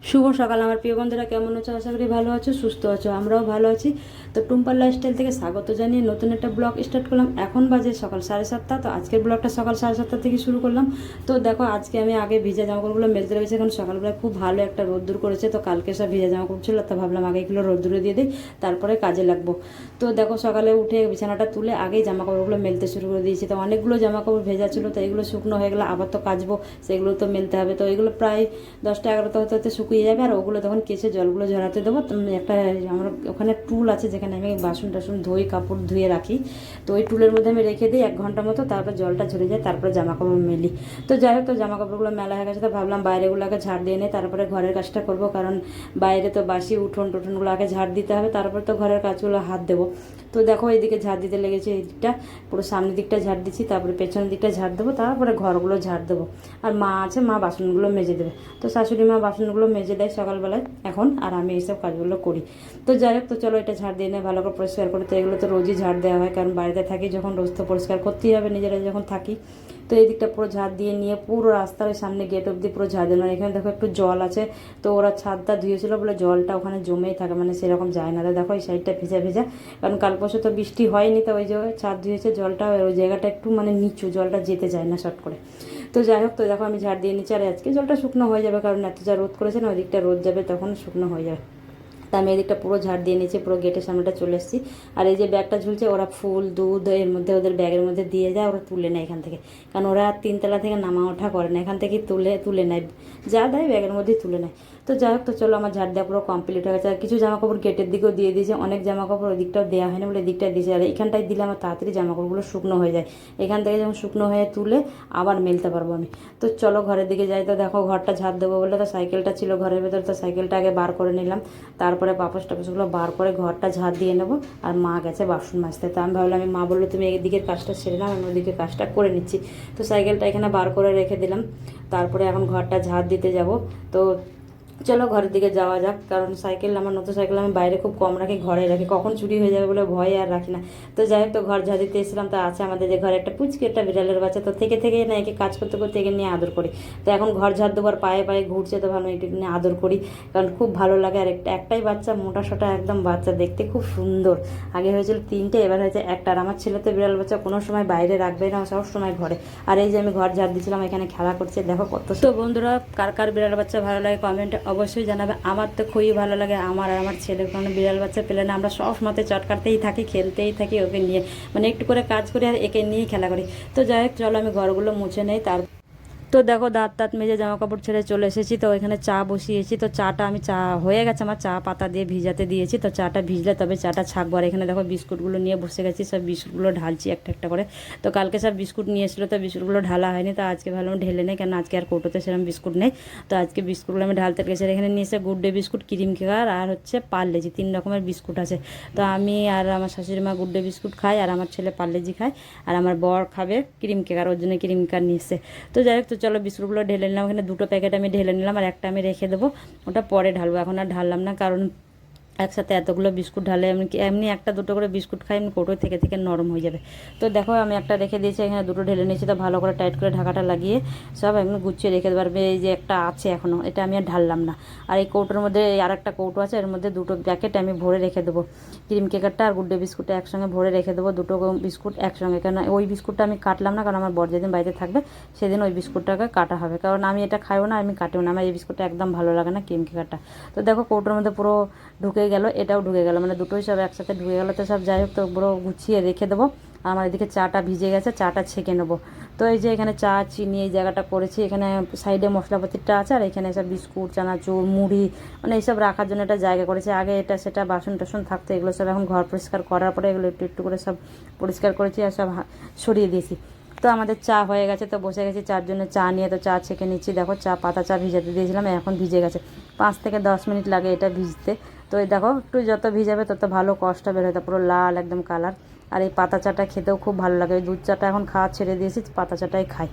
শুভ সকাল আমার প্রিয় বন্ধুরা, কেমন আছো? আশা করি ভালো আছো, সুস্থ আছো। আমরাও ভালো আছি। তো টুম্পার লাইফস্টাইল থেকে স্বাগত জানিয়ে নতুন একটা ব্লগ স্টার্ট করলাম। এখন বাজে সকাল 7:30। তো আজকের ব্লগটা সকাল 7:30 থেকে শুরু করলাম। তো দেখো, আজকে আমি আগে ভিজা জামাকাপড়গুলো মেলতে রয়েছে। এখন সকালবেলা খুব ভালো একটা রোদ্দুর করেছে। তো কালকে সব ভিজা জামাকাপড় ছিল, তো ভাবলাম আগে এগুলো রোদ্দুরে দিয়ে দিই, তারপরে কাজে লাগবো। তো দেখো, সকালে উঠে বিছানাটা তুলে আগেই জামাকাপড়গুলো মেলতে শুরু করে দিয়েছি। তো অনেকগুলো জামাকাপড় ভেজা ছিল, তো এগুলো শুকনো হয়ে গেলে আবার তো কাচবো, সেগুলো তো মেলতে হবে। তো এগুলো প্রায় 10টা 11টা হতে হতে শুকিয়ে যাবে। আর ওগুলো তখন কেচে জলগুলো ঝরাতে দেবো। একটা আমার ওখানে টুল আছে যেখানে আমি বাসন টাসন ধুই, কাপড় ধুয়ে রাখি। তো ওই টুলের মধ্যে আমি রেখে দিই 1 ঘন্টা মতো, তারপর জলটা ঝরে যায়, তারপরে জামা কাপড় মেলি। তো যাই হোক, তো জামা কাপড়গুলো মেলা হয়ে গেছে। তো ভাবলাম বাইরেগুলোকে ঝাড় দিয়ে নিই, তারপরে ঘরের কাজটা করবো। কারণ বাইরে তো বাসি উঠোন টুঠোনগুলো আগে ঝাড় দিতে হবে, তারপর তো ঘরের কাজগুলো হাত দেবো। তো দেখো, এইদিকে ঝাড় দিতে লেগেছে। এই দিকটা পুরো সামনের দিকটা ঝাড় দিচ্ছি, তারপরে পেছনের দিকটা ঝাড় দেবো, তারপরে ঘরগুলো ঝাড় দেবো। আর মা আছে, মা বাসনগুলো মেজে দেবে। তো শাশুড়ি মা বাসনগুলো মেজে দেয় সকালবেলায় এখন, আর আমি এইসব কাজগুলো করি। তো যাই হোক, তো চলো এটা ঝাড় দিয়ে নিয়ে ভালো করে পরিষ্কার করি। তো এগুলো তো রোজই ঝাড় দেওয়া হয়, কারণ বাড়িতে থাকি যখন, রোজ তো পরিষ্কার করতেই হবে নিজেরা যখন থাকি। তো এই দিকটা পুরো ঝাড় দিয়ে নিয়ে পুরো রাস্তার ওই সামনে গেট অব্দি পুরো ঝাড় দিলাম। এখানে দেখো একটু জল আছে, তো ওরা ছাদটা ধুয়েছিল বলে জলটা ওখানে জমেই থাকে, মানে সেরকম যায় না। তো দেখো এই সাইডটা ভেজা ভেজা, কারণ কাল পরশু তো বৃষ্টি হয়নি। তো ওই যে ছাদ ধুয়েছে, জলটা ওই জায়গাটা একটু মানে নিচু, জলটা যেতে যায় না শর্ট করে। তো যাই হোক, তো দেখো আমি ঝাড় দিয়ে নিচ্ছি। আর আজকে জলটা শুকনো হয়ে যাবে, কারণ এত যা রোদ করেছে না, ওই দিকটা রোদ যাবে তখন শুকনো হয়ে যাবে। তা আমি এদিকটা পুরো ঝাড় দিয়ে নিয়েছি, পুরো গেটের সামনেটা চলে এসেছি। আর এই যে ব্যাগটা ঝুলছে, ওরা ফুল দুধ এর মধ্যে ওদের ব্যাগের মধ্যে দিয়ে যায়, ওরা তুলে নেয় এখান থেকে। কারণ ওরা 3 তলা থেকে নামা ওঠা করে না, এখান থেকে তুলে তুলে নেয়, যা দেয় ব্যাগের মধ্যেই তুলে নেয়। তো যাই হোক, তো চলো আমার ঝাড় দেওয়া পুরো কমপ্লিট হয়ে গেছে। আর কিছু জামাকাপড় গেটের দিকেও দিয়ে দিয়েছে, অনেক জামাকাপড় ওই দিকটাও দেওয়া হয়নি বলে এদিকটায় দিয়েছে। আর এখানটায় দিলে আমার তাড়াতাড়ি জামাকাপড়গুলো শুকনো হয়ে যায়। এখান থেকে যখন শুকনো হয়ে তুলে আবার মেলতে পারবো আমি। তো চলো ঘরের দিকে যাই। তো দেখো, ঘরটা ঝাড় দেবো বলে তো সাইকেলটা ছিল ঘরের ভেতরে, তো সাইকেলটা আগে বার করে নিলাম। তারপরে পাপোশ টাপোশগুলো বার করে ঘরটা ঝাড় দিয়ে নেবো। আর মা গেছে বাসন মাজতে। তো আমি ভাবলাম, আমি মা বললো তুমি এদিকের কাজটা সেরে নাও, আমি ওদিকে কাজটা করে নিচ্ছি। তো সাইকেলটা এখানে বার করে রেখে দিলাম। তারপরে এখন ঘরটা ঝাড় দিতে যাব। তো চলো ঘরের দিকে যাওয়া যাক। কারণ সাইকেল, আমার নতুন সাইকেল আমি বাইরে খুব কম রাখি, ঘরে রাখি, কখন চুরি হয়ে যাবে বলে ভয়ে আর রাখি না। তো যাই হোক, তো ঘর ঝাড় দিতে এসেছিলাম। তো আছে আমাদের যে ঘরে একটা পুচকে, একটা বিড়ালের বাচ্চা। তো থেকে থেকে না একে কাজ করতে করতে একে নিয়ে আদর করি। তো এখন ঘর ঝাড় দেবার পায়ে পায়ে ঘুরছে, তো ভালো একটু নিয়ে আদর করি, কারণ খুব ভালো লাগে। আর একটাই বাচ্চা, মোটা সোটা একদম বাচ্চা, দেখতে খুব সুন্দর। আগে হয়েছিল 3টে, এবার হয়েছে একটা। আর আমার ছেলে তো বিড়াল বাচ্চা কোনো সময় বাইরে রাখবে না, সব সময় ঘরে। আর এই যে আমি ঘর ঝাড় দিয়েছিলাম, এখানে খেলা করছে, দেখো কত। তো বন্ধুরা, কার কার বিড়াল বাচ্চা ভালো লাগে কমেন্টে অবশ্যই জানাবে। আমার তো খুবই ভালো লাগে, আমার আর আমার ছেলের, কারণে বিড়াল বাচ্চা পেলে না আমরা সব সময় চটকাতেই থাকি, খেলতেই থাকি ওকে নিয়ে, মানে একটু করে কাজ করি আর একে নিয়েই খেলা করি। তো যাই হোক, চলো আমি ঘরগুলো মুছে নেই। তো দেখো, দাঁত টাত মেজে জামা কাপড় ছেড়ে চলে এসেছি। তো এখানে চা বসিয়েছি। তো চাটা আমি, চা হয়ে গেছে আমার, চা পাতা দিয়ে ভিজাতে দিয়েছি। তো চাটা ভিজলে তবে চাটা ছাকবো। আর এখানে দেখো বিস্কুটগুলো নিয়ে বসে গেছি, সব বিস্কুটগুলো ঢালছি একটা একটা করে। তো কালকে সব বিস্কুট নিয়ে এসেছিলো, তো বিস্কুটগুলো ঢালা হয়নি। তো আজকে ভাবলাম ঢেলে নেই, কেন আজকে আর কৌটোতে সেরকম বিস্কুট নেই। তো আজকে বিস্কুটগুলো আমি ঢালতে গেছি। এখানে নিয়ে এসে গুড ডে বিস্কুট, ক্রিম কেকার আর হচ্ছে পার্লেজি, 3 রকমের বিস্কুট আছে। তো আমি আর আমার শাশুড়ি মা গুড ডে বিস্কুট খাই, আর আমার ছেলে পার্লেজি খায়, আর আমার বর খাবে ক্রিম কেকার, ওর জন্য ক্রিম কেকার নিয়ে এসে। তো যাই হোক, তো চলো বিস্কুটগুলো ঢেলে নিলাম। এখানে 2টো প্যাকেট আমি ঢেলে নিলাম, আর একটা আমি রেখে দেবো, ওটা পরে ঢালবো, এখন আর ঢাললাম না। কারণ একসাথে এতগুলো বিস্কুট ঢালে আমি এমনি একটা দুটো করে বিস্কুট খাই, এমনি কৌটো থেকে থেকে নরম হয়ে যাবে। তো দেখো, আমি একটা রেখে দিয়েছি, এখানে 2টো ঢেলে নিয়েছি। তো ভালো করে টাইট করে ঢাকাটা লাগিয়ে সব এমনি গুছিয়ে রেখে দেবো। এই যে একটা আছে এখনও, এটা আমি আর ঢাললাম না। আর এই কৌটোর মধ্যে আর একটা কৌটো আছে, এর মধ্যে 2টো প্যাকেট আমি ভরে রেখে দেবো। ক্রিম কেকারটা আর গুড ডে বিস্কুটটা একসঙ্গে ভরে রেখে দেবো, 2টো বিস্কুট একসঙ্গে। কারণ ওই বিস্কুটটা আমি কাটলাম না, কারণ আমার বর যেদিন বাড়িতে থাকবে সেদিন ওই বিস্কুটটাকে কাটা হবে, কারণ আমি এটা খাইও না, আমি কাটিও না, আমার এই বিস্কুটটা একদম ভালো লাগে না, ক্রিম কেকারটা। তো দেখো, কৌটোর মধ্যে পুরো ঢুকে গেল, এটাও ঢুকে গেল, মানে দুটোই সব একসাথে ঢুকে গেল। তো সব যাই হোক, তো পুরো গুছিয়ে রেখে দেবো। আমার এদিকে চাটা ভিজে গেছে, চাটা ছেঁকে নেবো। তো এই যে এখানে চা চিনি এই জায়গাটা করেছি, এখানে সাইডে মশলাপাতিটা আছে, আর এখানে সব বিস্কুট চানাচুর মুড়ি, মানে এইসব রাখার জন্য একটা জায়গা করেছে। আগে এটা সেটা বাসন টাসন থাকতো, এগুলো সব এখন ঘর পরিষ্কার করার পরে এগুলো একটু একটু করে সব পরিষ্কার করেছি আর সব সরিয়ে দিয়েছি। তো আমাদের চা হয়ে গেছে, তো বসে গেছি চার জন্য চা নিয়ে। তো চা ছেঁকে নিচ্ছি। দেখো, চা পাতা চা ভিজাতে দিয়েছিলাম, এখন ভিজে গেছে। 5 থেকে 10 মিনিট লাগে এটা ভিজতে। তো এই দেখো, একটু যত ভিজাবে তত ভালো কষ্ট বের হয়, পুরো লাল একদম কালার। আর এই পাতা চাটা খেতেও খুব ভালো লাগে। ওই দুধ চাটা এখন খাওয়া ছেড়ে দিয়েছি, পাতা চাটাই খাই।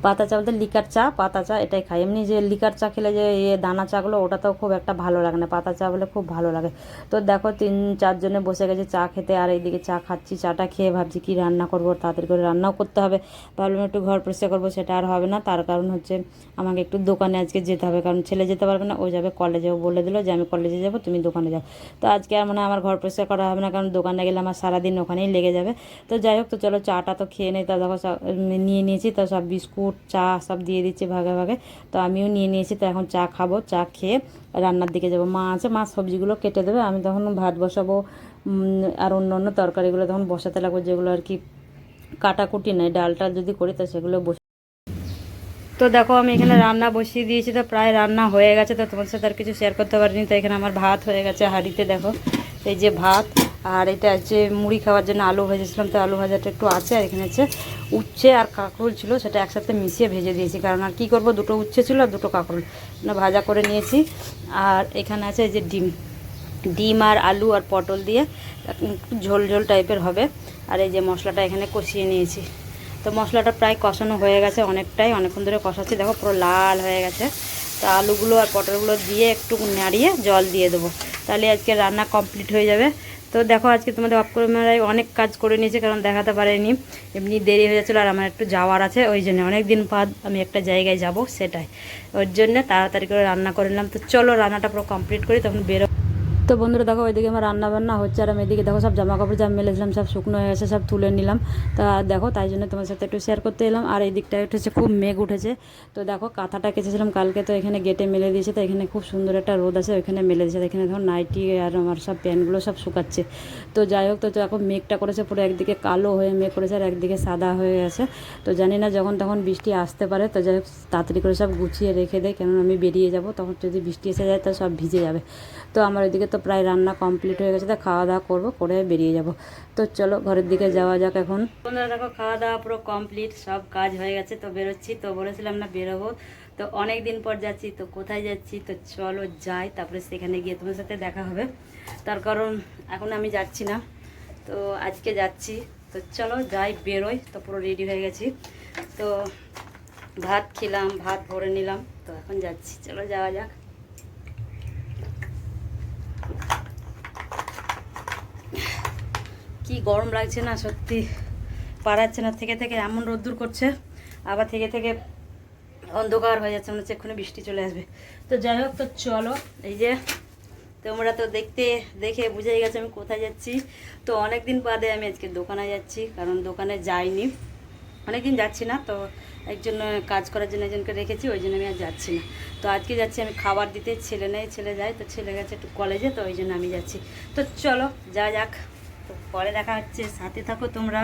পাতা চা বলতে লিকার চা, পাতা চা এটাই খাই। এমনি যে লিকার চা খেলে যে দানা চাগুলো ওটা তো খুব একটা ভালো লাগে না, পাতা চা বলে খুব ভালো লাগে। তো দেখো 3-4 জনে বসে গেছে চা খেতে, আর এইদিকে চা খাচ্ছি। চাটা খেয়ে ভাবছি কি রান্না করবো, তাড়াতাড়ি করে রান্নাও করতে হবে। ভাবলাম একটু ঘর পরিষ্কার করবো, সেটা আর হবে না। তার কারণ হচ্ছে আমাকে একটু দোকানে আজকে যেতে হবে, কারণ ছেলে যেতে পারবে না, ও যাবে কলেজে। ও বলে দিল যে আমি কলেজে যাবো, তুমি দোকানে যাও। তো আজকে আর মানে আমার ঘর পরিষ্কার করা হবে না, কারণ দোকানে গেলে আমার সারাদিন ওখানেই লেগে যাবে। তো যাই হোক, তো চলো চাটা তো খেয়ে নেই। তা দেখো নিয়ে নিয়েছি, তো সব বিস্কুট চা সব দিয়ে দিচ্ছি ভাগে ভাগে। তো আমিও নিয়ে নিয়েছি, তো এখন চা খাবো। চা খেয়ে রান্নার দিকে যাবো। মা আছে, মা সবজিগুলো কেটে দেবে, আমি তখন ভাত বসাবো। আর অন্য অন্য তরকারিগুলো তখন বসাতে লাগবে, যেগুলো আর কি কাটাকুটি নেই। ডালটা যদি করি তো সেগুলো বসে। তো দেখো আমি এখানে রান্না বসিয়ে দিয়েছি, তো প্রায় রান্না হয়ে গেছে। তো তোমার সাথে আর কিছু শেয়ার করতে পারিনি। তো এখানে আমার ভাত হয়ে গেছে হাঁড়িতে, দেখো এই যে ভাত। আর এটা হচ্ছে মুড়ি খাওয়ার জন্য আলু ভেজেছিলাম, তো আলু ভাজাটা একটু আছে। আর এখানে হচ্ছে উচ্ছে আর কাঁকরোল ছিল, সেটা একসাথে মিশিয়ে ভেজে দিয়েছি। কারণ আর কী করবো, দুটো উচ্ছে ছিল আর দুটো কাঁকরোল ভাজা করে নিয়েছি। আর এখানে আছে এই যে ডিম, ডিম আর আলু আর পটল দিয়ে একটু ঝোল ঝোল টাইপের হবে। আর এই যে মশলাটা এখানে কষিয়ে নিয়েছি। তো মশলাটা প্রায় কষানো হয়ে গেছে, অনেকক্ষণ ধরে কষাচ্ছি। দেখো পুরো লাল হয়ে গেছে। তো আলুগুলো আর পটলগুলো দিয়ে একটু নাড়িয়ে জল দিয়ে দেবো, তাহলে আজকে রান্না কমপ্লিট হয়ে যাবে। তো দেখো আজকে তোমাদের অফ ক্যামেরায় অনেক কাজ করে নিয়েছে, কারণ দেখাতে পারিনি, এমনি দেরি হয়ে যাচ্ছিলো। আর আমার একটু যাওয়ার আছে, ওই জন্য অনেক দিন বাদ আমি একটা জায়গায় যাব, সেটাই ওর জন্য তাড়াতাড়ি করে রান্না করে নিলাম। তো চলো রান্নাটা পুরো কমপ্লিট করি, তখন বেরো। তো বন্ধুরা দেখো ওইদিকে আমার রান্না বান্না হচ্ছে, আর আমি এদিকে দেখো সব জামা কাপড় যা মেলেছিলাম সব শুকনো হয়ে গেছে, সব তুলে নিলাম। তা দেখো তাই জন্য তোমার সাথে একটু শেয়ার করতে এলাম। আর এই দিকটা উঠেছে, খুব মেঘ উঠেছে। তো দেখো কাঁথাটা কেচেছিলাম কালকে, তো এখানে গেটে মেলে দিয়েছে। তো এখানে খুব সুন্দর একটা রোদ আছে, ওইখানে মেলে দিয়েছে। এখানে দেখো নাইটি আর আমার সব প্যান্টগুলো সব শুকাচ্ছে। তো যাই হোক, তো এখন মেঘটা করেছে পুরো, একদিকে কালো হয়ে মেঘ করেছে আর একদিকে সাদা হয়ে আছে। তো জানি না যখন তখন বৃষ্টি আসতে পারে। তো যাই হোক তাড়াতাড়ি করে সব গুছিয়ে রেখে দেয়, কেননা আমি বেরিয়ে যাব, তখন যদি বৃষ্টি এসে যায় তো সব ভিজে যাবে। তো আমার ওইদিকে তো প্রায় রান্না কমপ্লিট হয়ে গেছে, তো খাওয়া দাওয়া করবো, করে বেরিয়ে যাব। তো চলো ঘরের দিকে যাওয়া যাক এখন। তোমরা দেখো খাওয়া দাওয়া পুরো কমপ্লিট, সব কাজ হয়ে গেছে। তো বেরোচ্ছি, তো বলেছিলাম না বেরোবো, তো অনেক দিন পর যাচ্ছি। তো কোথায় যাচ্ছি, তো চলো যাই, তারপরে সেখানে গিয়ে তোমার সাথে দেখা হবে। তার কারণ এখন আমি যাচ্ছি না, তো আজকে যাচ্ছি। তো চলো যাই, বেরোই। তো পুরো রেডি হয়ে গেছি, তো ভাত খেলাম, ভাত ভরে নিলাম, তো এখন যাচ্ছি। চলো যাওয়া যাক। কি গরম লাগছে না, সত্যি পারাচ্ছে না। থেকে থেকে এমন রোদ্দুর করছে, আবার থেকে থেকে অন্ধকার হয়ে যাচ্ছে, মনে হচ্ছে এক্ষুনি বৃষ্টি চলে আসবে। তো যাই হোক, তো চলো। এই যে তোমরা তো দেখে বুঝেই গেছে আমি কোথায় যাচ্ছি। তো অনেক দিন বাদে আমি আজকে দোকানে যাচ্ছি, কারণ দোকানে যাইনি, অনেক দিন যাচ্ছি না। তো একজন কাজ করার জন্য একজনকে রেখেছি, ওই জন্য আমি আর যাচ্ছি না। তো আজকে যাচ্ছি আমি খাবার দিতে, ছেলে নেই, ছেলে যায়। তো ছেলে গেছে একটু কলেজে, তো ওই জন্য আমি যাচ্ছি। তো চলো যা যাক, তো পরে দেখা হচ্ছে, সাথে থাকো তোমরা।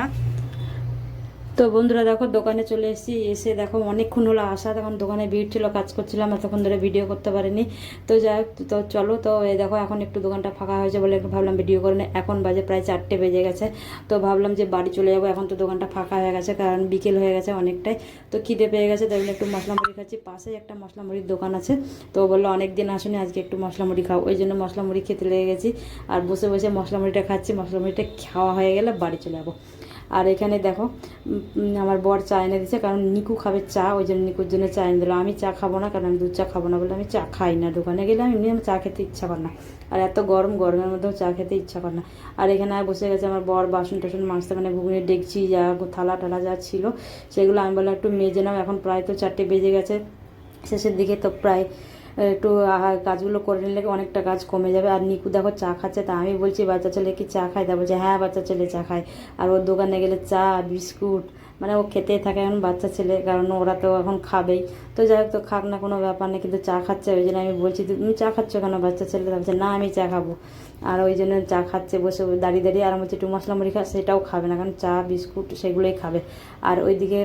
তো বন্ধুরা দেখো দোকানে চলে এসেছি, এসে দেখো অনেকক্ষণ হলো আসা, তখন দোকানে ভিড় ছিল, কাজ করছিলাম, এতক্ষণ ধরে ভিডিও করতে পারিনি। তো যাই হোক, তো চলো। তো এই দেখো এখন একটু দোকানটা ফাঁকা হয়েছে বলে একটু ভাবলাম ভিডিও করে নিই। এখন বাজে প্রায় 4টে বেজে গেছে। তো ভাবলাম যে বাড়ি চলে যাবো, এখন তো দোকানটা ফাঁকা হয়ে গেছে, কারণ বিকেল হয়ে গেছে অনেকটাই। তো খিদে পেয়ে গেছে, তাই একটু মশলা মুড়ি খাচ্ছি। পাশেই একটা মশলা মুড়ির দোকান আছে, তো বললো অনেক দিন আসুনি, আজকে একটু মশলা মুড়ি খাও, ওই জন্য মশলা মুড়ি খেতে লেগে গেছি। আর বসে বসে মশলা মুড়িটা খাচ্ছি। মশলা মুড়িটা খাওয়া হয়ে গেলে বাড়ি চলে যাবো। আর এখানে দেখো আমার বর চা এনে দিচ্ছে, কারণ নিকু খাবে চা, ওই জন্য নিকুর জন্য চা এনে দিল। আমি চা খাবো না, কারণ আমি দুধ চা খাবো না বলে আমি চা খাই না। দোকানে গেলে আমি এমনি চা খেতে ইচ্ছা করে না, আর এত গরমের মধ্যেও চা খেতে ইচ্ছা করে না। আর এখানে বসে গেছে আমার বর, বাসন টাসন মাজতে, মানে ঘুগনি ডেকচি যা থালা টালা যা ছিল সেগুলো আমি বললাম একটু মেজে নাও। এখন প্রায় তো 4টে বেজে গেছে শেষের দিকে, তো প্রায় একটু কাজগুলো করে নিলে অনেকটা কাজ কমে যাবে। আর নিকু দেখো চা খাচ্ছে, তা আমি বলছি বাচ্চা ছেলে কি চা খায়, তা বলছে হ্যাঁ বাচ্চা ছেলে চা খায়। আর ওর দোকানে গেলে চা বিস্কুট মানে ও খেতেই থাকে এখন বাচ্চা ছেলে, কারণ ওরা তো এখন খাবেই। তো যাই হোক, তো খাক না, কোনো ব্যাপার নেই, কিন্তু চা খাচ্ছে। ওই জন্য আমি বলছি তুমি চা খাচ্ছ কেন বাচ্চা ছেলে, বলছে না আমি চা খাবো। আর ওই জন্য চা খাচ্ছে বসে দাঁড়িয়ে দাঁড়িয়ে। আর বলছি একটু মশলা মুড়ি খা, সেটাও খাবে না, কারণ চা বিস্কুট সেগুলোই খাবে। আর ওইদিকে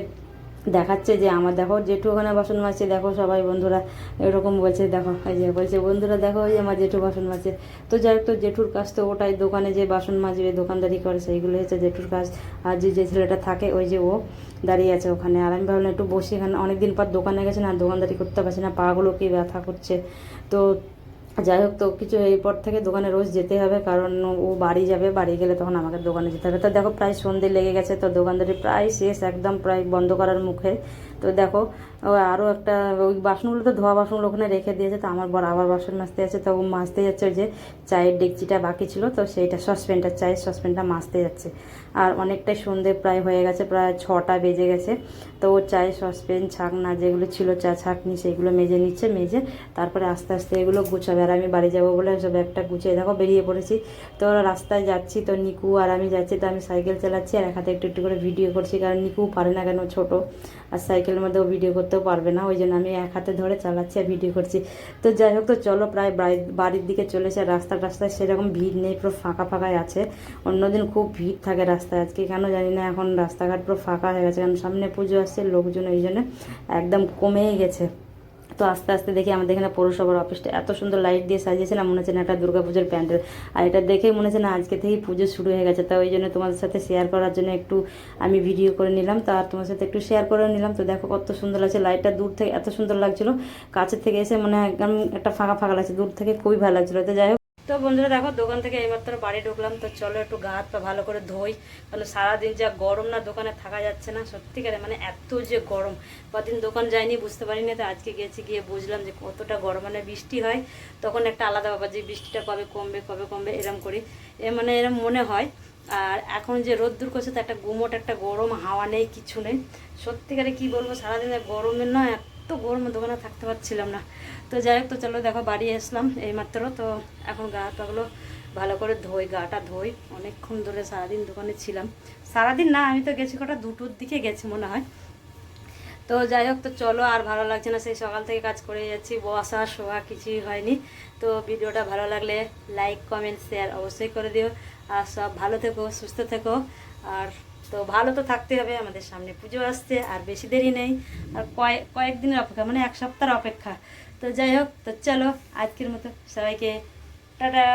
দেখাচ্ছে যে আমার দেখো জেঠু ওখানে বাসন মাজছে, দেখো সবাই বন্ধুরা এরকম বলছে, দেখো এই যে বলছে বন্ধুরা দেখো ওই যে আমার জেঠু বাসন মাজছে। তো যাই হোক, তো জেঠুর কাজ তো ওটাই, দোকানে যে বাসন মাজবে দোকানদারি করে সেইগুলো হচ্ছে জেঠুর কাজ। আর যে ছেলেটা থাকে ওই যে ও দাঁড়িয়ে আছে ওখানে। আর আমি ভাবলাম একটু বসি, এখানে অনেকদিন পর দোকানে গেছে না, দোকানদারি করতে পারছি না, পাগুলো কি ব্যথা করছে। তো যাই হোক, তো কিছু এরপর থেকে দোকানে রোজ যেতে হবে, কারণ ও বাড়ি যাবে, বাড়ি গেলে তখন আমাকে দোকানে যেতে হবে। তো দেখো প্রায় সন্ধে লেগে গেছে, তো দোকানদারি প্রায় শেষ, একদম প্রায় বন্ধ করার মুখে। তো দেখো আরও একটা ওই বাসনগুলো তো ধোয়া বাসনগুলো ওখানে রেখে দিয়েছে, তো আমার বর আবার বাসন মাজতে যাচ্ছে, তো ও মাজতে যাচ্ছে ওই যে চায়ের ডেকচিটা বাকি ছিল, তো সেইটা সসপ্যানটা চায়ের সসপ্যানটা মাজতে যাচ্ছে। আর অনেকটাই সন্ধে প্রায় হয়ে গেছে, প্রায় 6টা বেজে গেছে। তো ও চায়ের সসপ্যান ছাকনা যেগুলো ছিল চা ছাকনি সেইগুলো মেজে নিচ্ছে, মেজে তারপরে আস্তে আস্তে এগুলো গুছাবে। আর আমি বাড়ি যাবো বলে সব একটা গুছিয়ে দেখো বেরিয়ে পড়েছি। তো রাস্তায় যাচ্ছি, তো নিকু আর আমি যাচ্ছি, তো আমি সাইকেল চালাচ্ছি আর এক হাতে একটু একটু করে ভিডিও করছি, কারণ নিকু পারে না, কেন ছোট আর সাইকেলের মধ্যেও ভিডিও করতেও পারবে না, ওই জন্য আমি এক হাতে ধরে চালাচ্ছি আর ভিডিও করছি। তো যাই হোক, তো চলো প্রায় বাড়ির দিকে চলেছে। রাস্তায় সেরকম ভিড় নেই, পুরো ফাঁকা ফাঁকাই আছে। অন্যদিন খুব ভিড় থাকে রাস্তায়, আজকে কেন জানি না এখন রাস্তাঘাট পুরো ফাঁকা হয়ে গেছে, কারণ সামনে পুজো আসছে, লোকজন ওই জন্য একদম কমেই গেছে। তো আস্তে আস্তে দেখি আমাদের এখানে পৌরসভার অফিসটা এত সুন্দর লাইট দিয়ে সাজিয়েছে না, মনে হচ্ছে না একটা দুর্গাপুজোর প্যান্ডেল। আর এটা দেখেই মনে হচ্ছে না আজকে থেকেই পুজো শুরু হয়ে গেছে। তো ওই জন্য তোমাদের সাথে শেয়ার করার জন্য একটু আমি ভিডিও করে নিলাম, তো আর তোমার সাথে একটু শেয়ার করে নিলাম। তো দেখো কত সুন্দর লাগছে, লাইটটা দূর থেকে এত সুন্দর লাগছিলো, কাছের থেকে এসে মনে হয় একদম একটা ফাঁকা ফাঁকা লাগছে, দূর থেকে খুবই ভালো লাগছিলো। তো যাই হোক, তো বন্ধুরা দেখো দোকান থেকে এইমাত্র বাড়ি ঢুকলাম, তো চলো একটু গা হাত পা ভালো করে ধোই, কারণ সারাদিন যা গরম না, দোকানে থাকা যাচ্ছে না সত্যিকারে, মানে এত যে গরম। কদিন দোকান যাইনি, বুঝতে পারিনি, তো আজকে গেছি, গিয়ে বুঝলাম যে কতটা গরম। মানে বৃষ্টি হয় তখন একটা আলাদা ব্যাপার, যে বৃষ্টিটা কবে কমবে এরম করি, মানে এরম মনে হয়। আর এখন যে রোদ্দুর করছে, তো একটা গুমোট একটা গরম হাওয়া নেই, কিছু নেই। সত্যিকারে কি বলবো, সারাদিনের গরমের না এত গরম, দোকানে থাকতে পারছিলাম না। তো যাই হোক, তো চলো দেখো বাড়ি আসলাম এইমাত্র, তো এখন গা হাতগুলো ভালো করে ধোই, গাটা ধোই। অনেকক্ষণ ধরে সারাদিন দোকানে ছিলাম, সারাদিন না, আমি তো গেছি কটা 2টোর দিকে গেছি মনে হয়। তো যাই হোক, তো চলো আর ভালো লাগছে না, সেই সকাল থেকে কাজ করে যাচ্ছি, বসা শোয়া কিছুই হয়নি। তো ভিডিওটা ভালো লাগলে লাইক কমেন্ট শেয়ার অবশ্যই করে দিও। আর সব ভালো থেকো, সুস্থ থেকো। আর তো ভালো তো থাকতে হবে, আমাদের সামনে পুজো আসছে, আর বেশি দেরি নেই, আর কয়েকদিনের অপেক্ষা, মানে 1 সপ্তাহের অপেক্ষা। তো যাই হোক, তো চলো আজকের মতো সবাইকে টাটা।